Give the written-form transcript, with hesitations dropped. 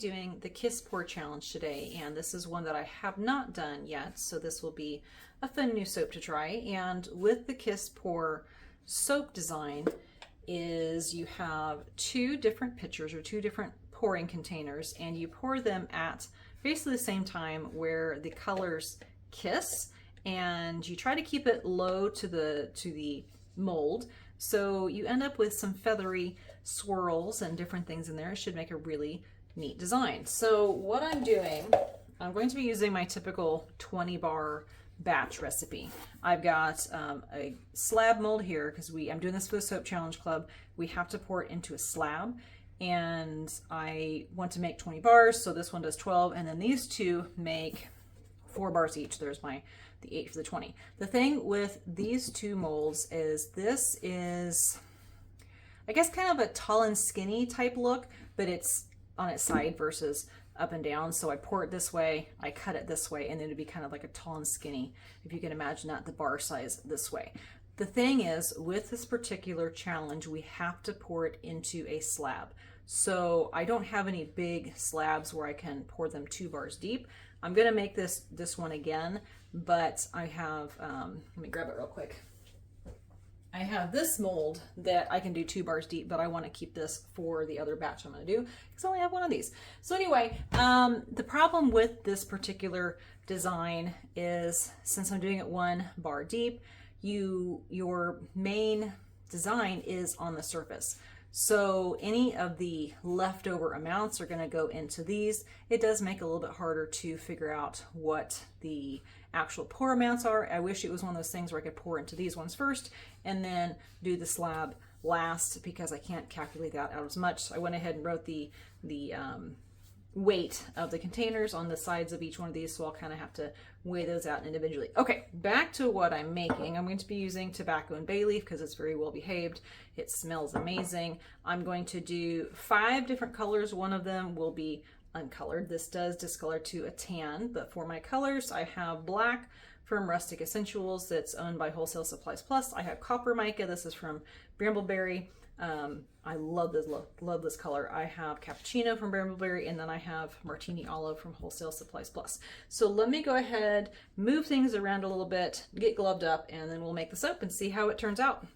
doing the Kiss Pour Challenge today, and this is one that I have not done yet, so this will be a fun new soap to try. And with the Kiss Pour soap design is you have two different pitchers or two different pouring containers, and you pour them at basically the same time where the colors kiss, and you try to keep it low to the mold. So you end up with some feathery swirls and different things in there. It should make a really neat design. So what I'm doing, I'm going to be using my typical 20 bar batch recipe. I've got a slab mold here because I'm doing this for the Soap Challenge Club. We have to pour it into a slab, and I want to make 20 bars, so this one does 12, and then these two make 4 bars each. There's the 8 for the 20. The thing with these two molds is this is, I guess, kind of a tall and skinny type look, but it's on its side versus up and down. So I pour it this way, I cut it this way, and then it'd be kind of like a tall and skinny, if you can imagine that, the bar size this way. The thing is, with this particular challenge, we have to pour it into a slab. So I don't have any big slabs where I can pour them 2 bars deep. I'm gonna make this one again, but I have, let me grab it real quick. I have this mold that I can do 2 bars deep, but I want to keep this for the other batch I'm going to do because I only have one of these. So anyway, the problem with this particular design is, since I'm doing it 1 bar deep, your main design is on the surface. So any of the leftover amounts are going to go into these. It does make it a little bit harder to figure out what the actual pour amounts are. I wish it was one of those things where I could pour into these ones first and then do the slab last, because I can't calculate that out as much. So I went ahead and wrote the weight of the containers on the sides of each one of these, so I'll kind of have to weigh those out individually. Okay, back to what I'm making. I'm going to be using tobacco and bay leaf because it's very well behaved. It smells amazing. I'm going to do 5 different colors. One of them will be uncolored. This does discolor to a tan, but for my colors, I have black from Rustic Essentials that's owned by Wholesale Supplies Plus. I have copper mica. This is from Brambleberry. I love this color. I have cappuccino from Brambleberry, and then I have martini olive from Wholesale Supplies Plus. So let me go ahead, move things around a little bit, get gloved up, and then we'll make the soap and see how it turns out.